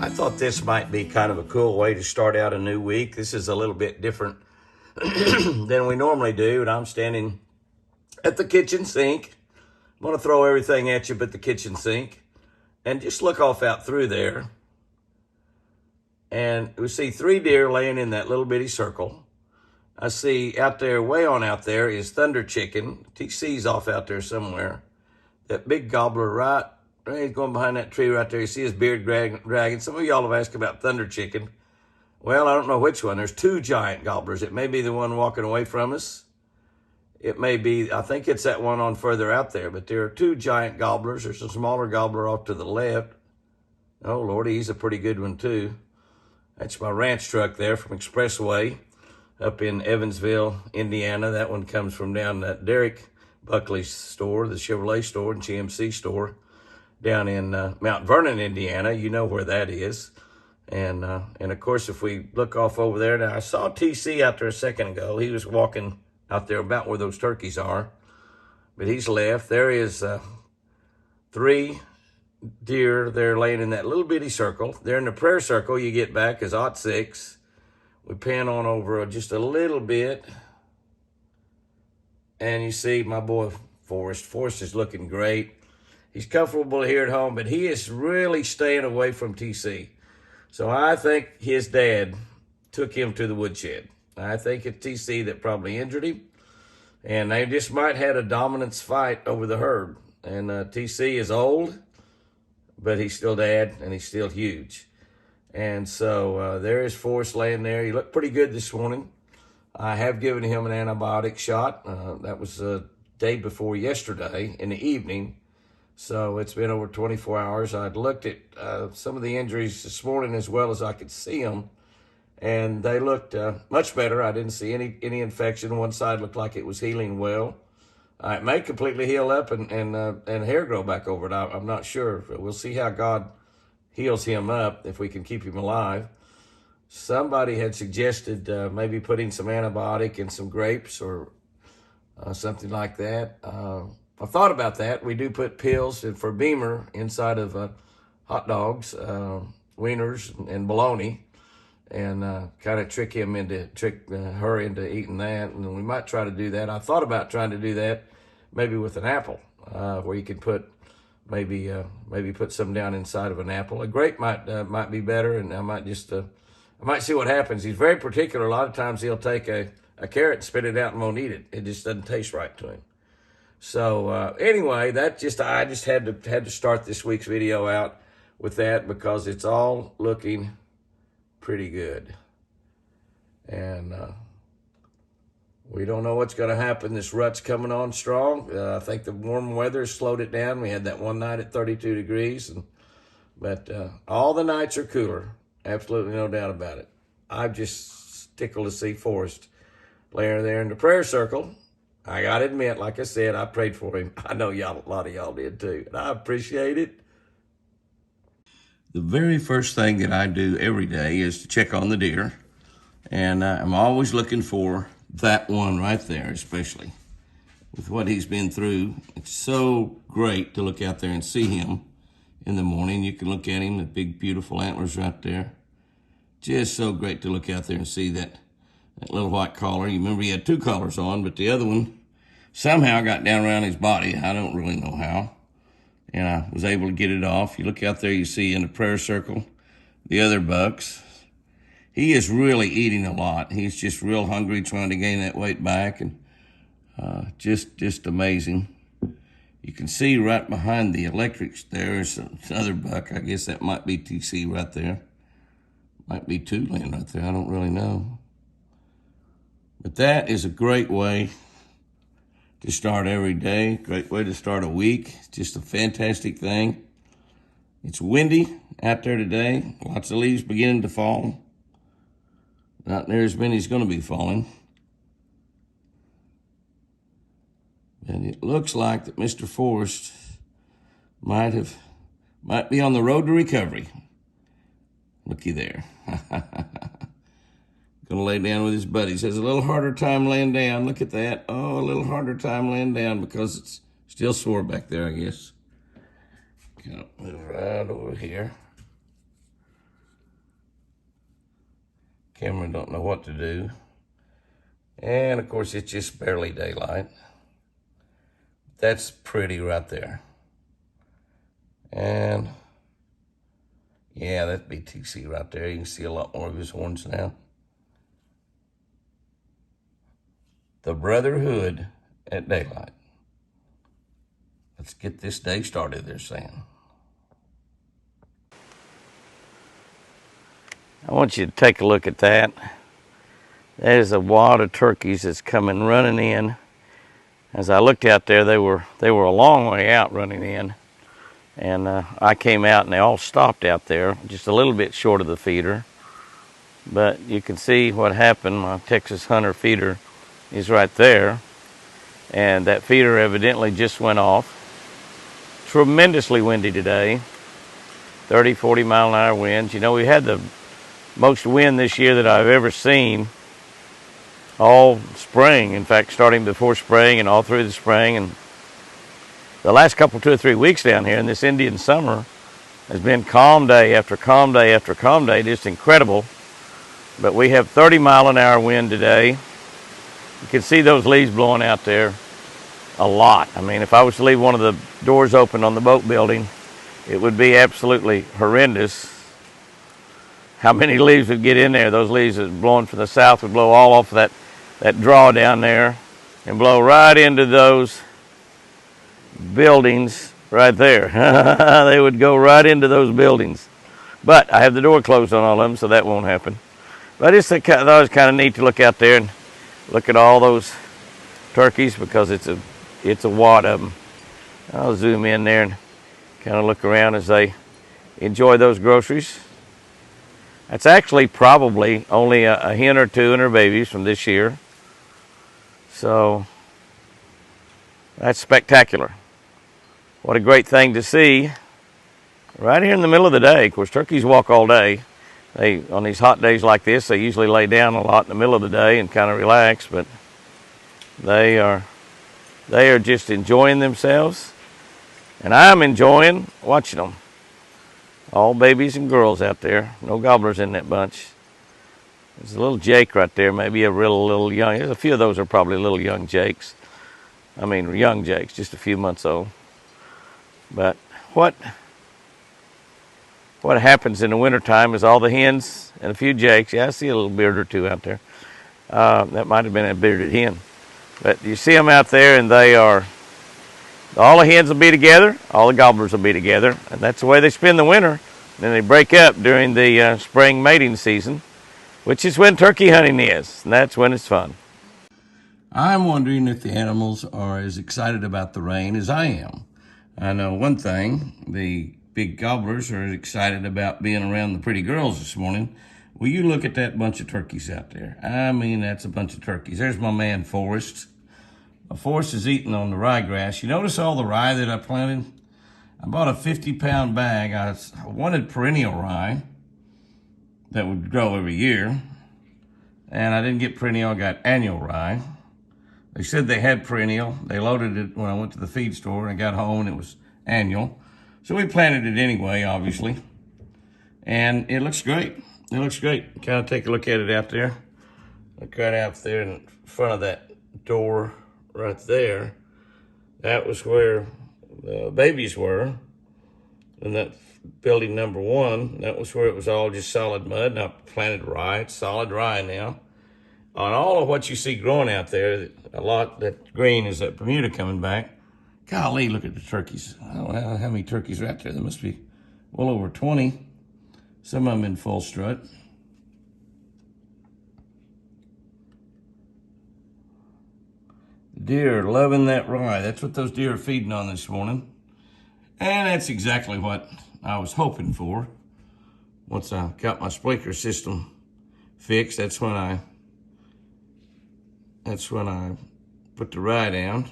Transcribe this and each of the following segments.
I thought this might be kind of a cool way to start out a new week. This is a little bit different than we normally do, and I'm standing at the kitchen sink. I'm going to throw everything at you but the kitchen sink, and just look off out through there, and we see 3 deer laying in that little bitty circle. I see out there, way on out there, is Thunder Chicken. TC's off out there somewhere. That big gobbler right, he's going behind that tree right there. You see his beard dragging. Some of y'all have asked about Thunder Chicken. Well, I don't know which one. There's 2 giant gobblers. It may be the one walking away from us. It may be, I think it's that one on further out there, but there are 2 giant gobblers. There's a smaller gobbler off to the left. Oh, Lordy, he's a pretty good one, too. That's my ranch truck there from Expressway up in Evansville, Indiana. That one comes from down at Derek Buckley's store, the Chevrolet store and GMC store down in Mount Vernon, Indiana. You know where that is. And of course, if we look off over there, now I saw TC out there a second ago. He was walking out there about where those turkeys are, but he's left. There is 3 deer. They're laying in that little bitty circle. They're in the prayer circle. You get back as 06. We pan on over just a little bit, and you see my boy Forrest. Forrest is looking great. He's comfortable here at home, but he is really staying away from TC. So I think his dad took him to the woodshed. I think it's TC that probably injured him, and they just might have had a dominance fight over the herd. And TC is old, but he's still dad, and he's still huge. And so there is Forrest laying there. He looked pretty good this morning. I have given him an antibiotic shot. That was the day before yesterday in the evening. So it's been over 24 hours. I'd looked at some of the injuries this morning as well as I could see them, and they looked much better. I didn't see any infection. One side looked like it was healing well. It may completely heal up and hair grow back over it. I'm not sure. We'll see how God heals him up, if we can keep him alive. Somebody had suggested maybe putting some antibiotic in some grapes or something like that. I thought about that. We do put pills for Beamer inside of hot dogs, wieners, and bologna, and kind of trick her into eating that. And we might try to do that. I thought about trying to do that maybe with an apple, where you can put maybe put some down inside of an apple. A grape might be better, and I might just I might see what happens. He's very particular. A lot of times he'll take a carrot and spit it out and won't eat it. It just doesn't taste right to him. So anyway, I just had to start this week's video out with that, because it's all looking pretty good. And we don't know what's going to happen. This rut's coming on strong. I think the warm weather slowed it down. We had that one night at 32 degrees, but all the nights are cooler. Absolutely no doubt about it. I'm just tickled to see Forrest laying there in the prayer circle. I got to admit, like I said, I prayed for him. I know a lot of y'all did too, and I appreciate it. The very first thing that I do every day is to check on the deer, and I'm always looking for that one right there, especially with what he's been through. It's so great to look out there and see him in the morning. You can look at him, the big, beautiful antlers right there. Just so great to look out there and see that little white collar. You remember he had 2 collars on, but the other one somehow got down around his body. I don't really know how. And I was able to get it off. You look out there, you see in the prayer circle the other bucks. He is really eating a lot. He's just real hungry, trying to gain that weight back, and just amazing. You can see right behind the electrics there is another buck. I guess that might be TC right there. Might be 2 laying right there. I don't really know. But that is a great way to start every day. Great way to start a week. It's just a fantastic thing. It's windy out there today. Lots of leaves beginning to fall. Not near as many as going to be falling. And it looks like that Mr. Forrest might be on the road to recovery. Looky there. Gonna lay down with his buddies. Has a little harder time laying down. Look at that. Oh, a little harder time laying down because it's still sore back there, I guess. Gonna move right over here. Camera don't know what to do. And of course, it's just barely daylight. That's pretty right there. And yeah, that'd be TC right there. You can see a lot more of his horns now. The Brotherhood at daylight. Let's get this day started, they're saying. I want you to take a look at that. There's a wad of turkeys that's coming running in. As I looked out there, they were a long way out running in. And I came out and they all stopped out there, just a little bit short of the feeder. But you can see what happened. My Texas Hunter feeder is right there. And that feeder evidently just went off. Tremendously windy today. 30, 40 mile an hour winds. You know, we had the most wind this year that I've ever seen all spring. In fact, starting before spring and all through the spring. And the last couple, 2 or 3 weeks down here in this Indian summer has been calm day after calm day after calm day. Just incredible. But we have 30 mile an hour wind today. You can see those leaves blowing out there a lot. I mean, if I was to leave one of the doors open on the boat building, it would be absolutely horrendous how many leaves would get in there. Those leaves that are blowing from the south would blow all off that draw down there and blow right into those buildings right there. They would go right into those buildings. But I have the door closed on all of them, so that won't happen. But I thought it was kind of neat to look out there and look at all those turkeys because it's a wad of them. I'll zoom in there and kind of look around as they enjoy those groceries. That's actually probably only a hen or two and her babies from this year. So that's spectacular. What a great thing to see right here in the middle of the day. Of course, turkeys walk all day. On these hot days like this, they usually lay down a lot in the middle of the day and kind of relax, but they are just enjoying themselves. And I'm enjoying watching them. All babies and girls out there. No gobblers in that bunch. There's a little Jake right there, maybe a real little young. There's a few of those are probably little young Jakes. I mean, young Jakes, just a few months old. But what happens in the wintertime is all the hens and a few Jakes. Yeah, I see a little beard or two out there. That might have been a bearded hen. But you see them out there and all the hens will be together, all the gobblers will be together, and that's the way they spend the winter. Then they break up during the spring mating season, which is when turkey hunting is, and that's when it's fun. I'm wondering if the animals are as excited about the rain as I am. I know one thing, the big gobblers are excited about being around the pretty girls this morning. Will you look at that bunch of turkeys out there? I mean, that's a bunch of turkeys. There's my man, Forrest. Forrest is eating on the ryegrass. You notice all the rye that I planted? I bought a 50-pound bag. I wanted perennial rye that would grow every year. And I didn't get perennial, I got annual rye. They said they had perennial. They loaded it when I went to the feed store and I got home and it was annual. So we planted it anyway, obviously. And it looks great. It looks great. Kind of take a look at it out there. Look right out there in front of that door right there. That was where the babies were. And that building number 1, that was where it was all just solid mud. And I planted rye. It's solid rye now. On all of what you see growing out there, a lot that green is that Bermuda coming back. Golly, look at the turkeys. I don't know how many turkeys are out there. There must be well over 20. Some of them in full strut. Deer loving that rye. That's what those deer are feeding on this morning. And that's exactly what I was hoping for. Once I got my sprinkler system fixed, that's when I put the rye down.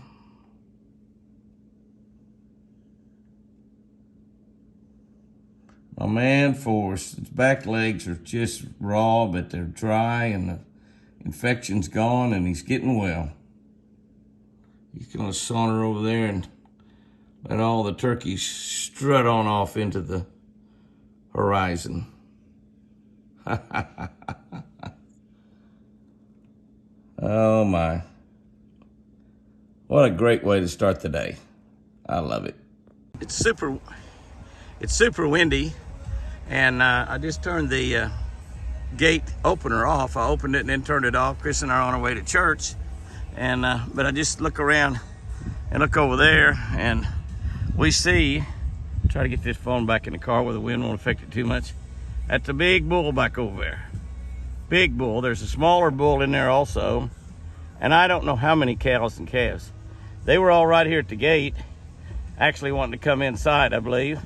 My man Forrest, his back legs are just raw, but they're dry and the infection's gone and he's getting well. He's gonna saunter over there and let all the turkeys strut on off into the horizon. Oh my. What a great way to start the day. I love it. It's super windy, and I just turned the gate opener off. I opened it and then turned it off. Chris and I are on our way to church, and but I just look around and look over there, and we see, try to get this phone back in the car where the wind won't affect it too much. That's a big bull back over there. Big bull. There's a smaller bull in there also, and I don't know how many cows and calves. They were all right here at the gate, actually wanting to come inside, I believe.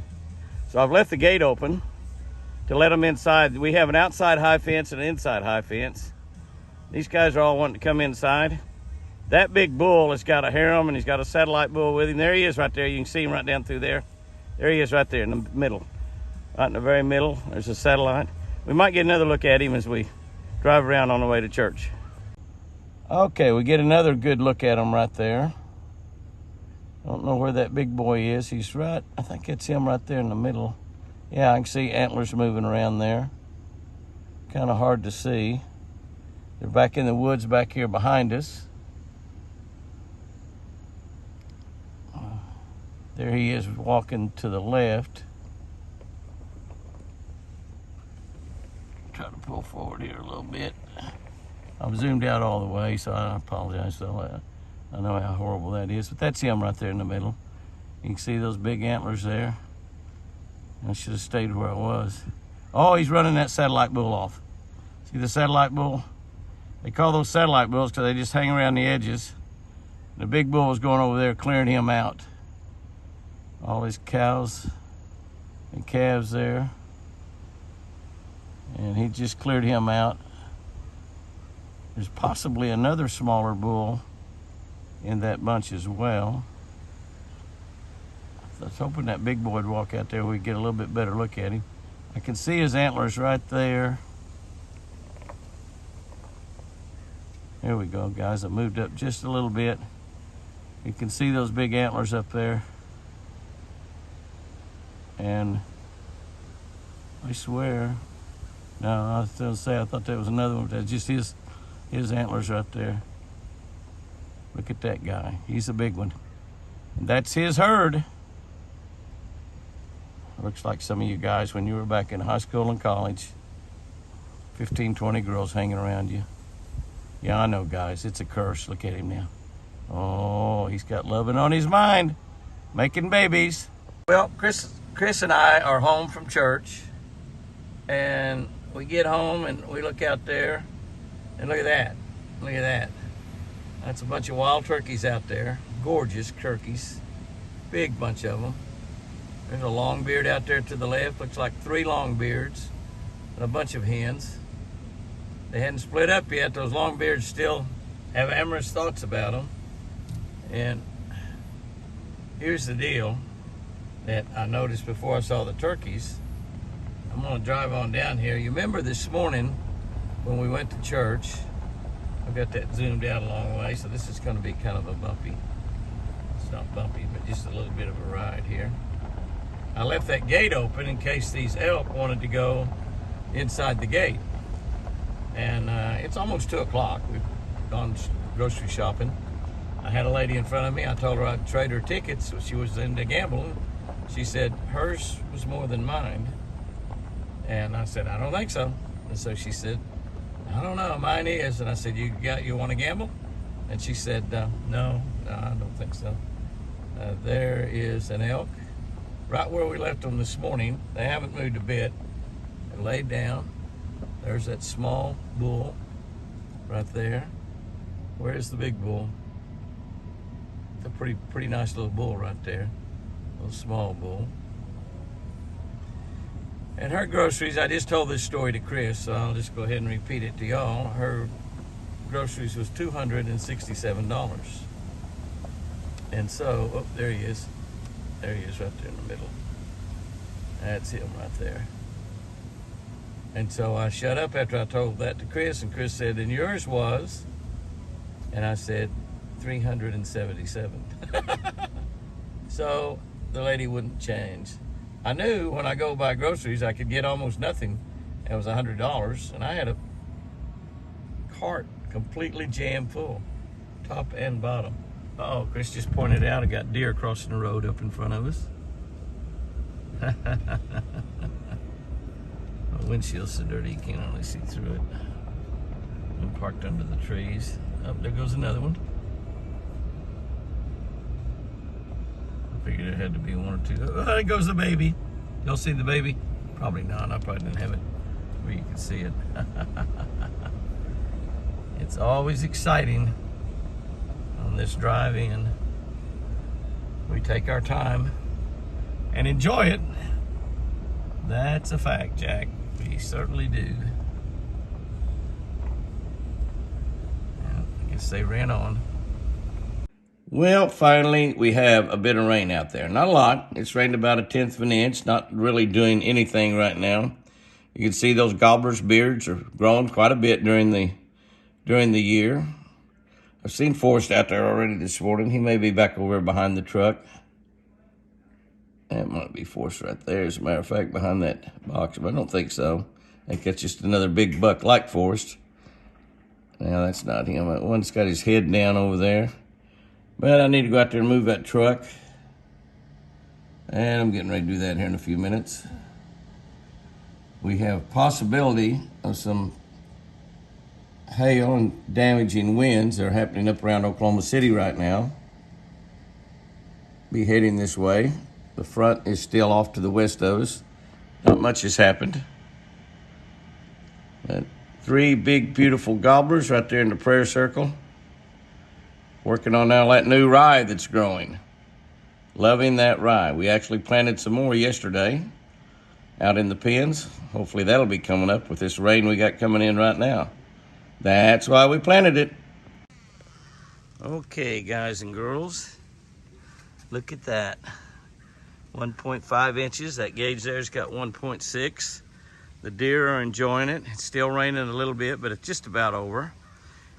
So I've left the gate open to let them inside. We have an outside high fence and an inside high fence. These guys are all wanting to come inside. That big bull has got a harem, and he's got a satellite bull with him. There he is right there. You can see him right down through there. There he is right there in the middle. Right in the very middle, there's a satellite. We might get another look at him as we drive around on the way to church. Okay, we get another good look at him right there. Don't know where that big boy is. He's right, I think it's him right there in the middle. Yeah, I can see antlers moving around there. Kind of hard to see. They're back in the woods back here behind us. There he is walking to the left. Try to pull forward here a little bit. I'm zoomed out all the way, so I apologize. So I know how horrible that is, but that's him right there in the middle. You can see those big antlers there. I should have stayed where I was. Oh, he's running that satellite bull off. See the satellite bull? They call those satellite bulls because they just hang around the edges. The big bull was going over there clearing him out. All his cows and calves there. And he just cleared him out. There's possibly another smaller bull in that bunch as well. I was hoping that big boy would walk out there, we'd get a little bit better look at him. I can see his antlers right there. There we go, guys. I moved up just a little bit. You can see those big antlers up there. And I swear, no, I was going to say, I thought that was another one, but that's just his antlers right there. Look at that guy. He's a big one. And that's his herd. Looks like some of you guys when you were back in high school and college. 15, 20 girls hanging around you. Yeah, I know, guys. It's a curse. Look at him now. Oh, he's got loving on his mind. Making babies. Well, Chris and I are home from church. And we get home and we look out there. And look at that. Look at that. That's a bunch of wild turkeys out there. Gorgeous turkeys. Big bunch of them. There's a longbeard out there to the left. Looks like 3 longbeards and a bunch of hens. They hadn't split up yet. Those longbeards still have amorous thoughts about them. And here's the deal that I noticed before I saw the turkeys. I'm going to drive on down here. You remember this morning when we went to church? I've got that zoomed out a long way, so this is going to be kind of a bumpy. It's not bumpy, but just a little bit of a ride here. I left that gate open in case these elk wanted to go inside the gate. And it's almost 2 o'clock. We've gone grocery shopping. I had a lady in front of me. I told her I'd trade her tickets. So she was into gambling. She said hers was more than mine. And I said, I don't think so. And so she said, I don't know, mine is. And I said, you want to gamble? And she said, no, I don't think so. There is an elk right where we left them this morning. They haven't moved a bit. They laid down. There's that small bull right there. Where's the big bull? It's a pretty nice little bull right there. A little small bull. And her groceries, I just told this story to Chris, so I'll just go ahead and repeat it to y'all. Her groceries was $267. And so, oh, there he is. There he is right there in the middle. That's him right there. And so I shut up after I told that to Chris, and Chris said, and yours was? And I said, 377. So the lady wouldn't change. I knew when I go buy groceries, I could get almost nothing. It was $100, and I had a cart completely jammed full, top and bottom. Uh-oh, Chris just pointed out I got deer crossing the road up in front of us. My windshield's so dirty you can't only see through it. I'm parked under the trees. Oh, there goes another one. I figured there had to be one or two. Oh, there goes the baby. Y'all see the baby? Probably not. I probably didn't have it where you can see it. It's always exciting on this drive in. We take our time and enjoy it. That's a fact, Jack. We certainly do. Well, I guess they ran on. Well, finally, we have a bit of rain out there. Not a lot. It's rained about 1/10 of an inch. Not really doing anything right now. You can see those gobblers' beards are growing quite a bit during the year. I've seen Forrest out there already this morning. He may be back over behind the truck. That might be Forrest right there, as a matter of fact, behind that box, but I don't think so. I think that's just another big buck like Forrest. Now, that's not him. That one's got his head down over there. But I need to go out there and move that truck. And I'm getting ready to do that here in a few minutes. We have possibility of some hail and damaging winds that are happening up around Oklahoma City right now. Be heading this way. The front is still off to the west of us. Not much has happened. But 3 big, beautiful gobblers right there in the prayer circle. Working on now that new rye that's growing. Loving that rye. We actually planted some more yesterday out in the pens. Hopefully that'll be coming up with this rain we got coming in right now. That's why we planted it. Okay, guys and girls. Look at that. 1.5 inches. That gauge there's got 1.6. The deer are enjoying it. It's still raining a little bit, but it's just about over.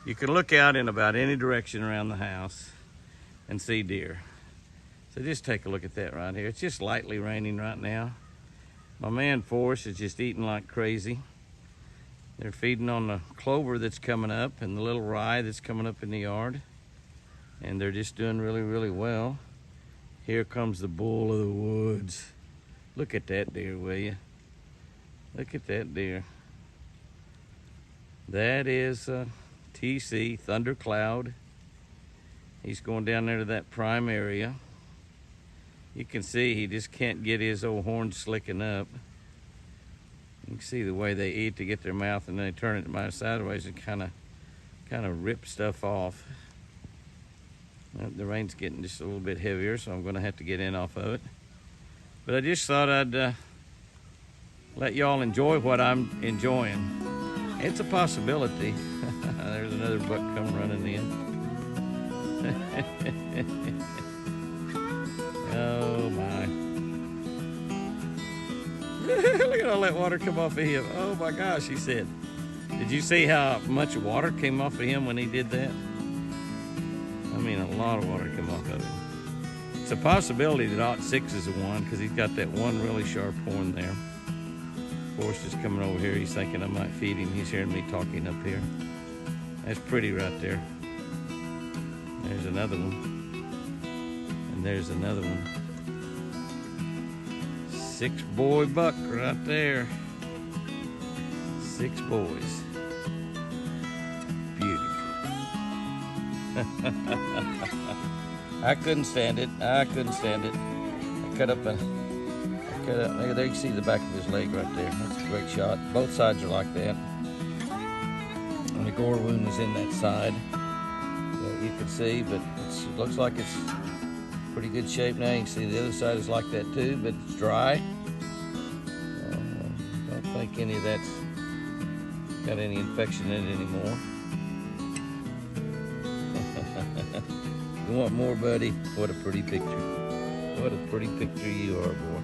You can look out in about any direction around the house and see deer. So just take a look at that right here. It's just lightly raining right now. My man Forrest is just eating like crazy. They're feeding on the clover that's coming up and the little rye that's coming up in the yard. And they're just doing really, really well. Here comes the bull of the woods. Look at that deer, will you? Look at that deer. That is TC, Thundercloud. He's going down there to that prime area. You can see he just can't get his old horn slicking up. You can see the way they eat to get their mouth, and then they turn it sideways and kind of rip stuff off. The rain's getting just a little bit heavier, so I'm going to have to get in off of it. But I just thought I'd let y'all enjoy what I'm enjoying. It's a possibility. There's another buck come running in. Oh my. Look at all that water come off of him. Oh my gosh, he said. Did you see how much water came off of him when he did that? I mean, a lot of water came off of him. It's a possibility that 06 is the one, because he's got that one really sharp horn there. Forrest is coming over here. He's thinking I might feed him. He's hearing me talking up here. That's pretty right there. There's another one. And there's another one. 6-boy buck right there. 6 boys. Beautiful. I couldn't stand it. I couldn't stand it. I cut up, there you can see the back of his leg right there. That's a great shot. Both sides are like that. And the gore wound is in that side that you can see, but it looks like it's pretty good shape now. You can see the other side is like that too, but it's dry. Don't think any of that's got any infection in it anymore. You want more, buddy? What a pretty picture. What a pretty picture you are, boy.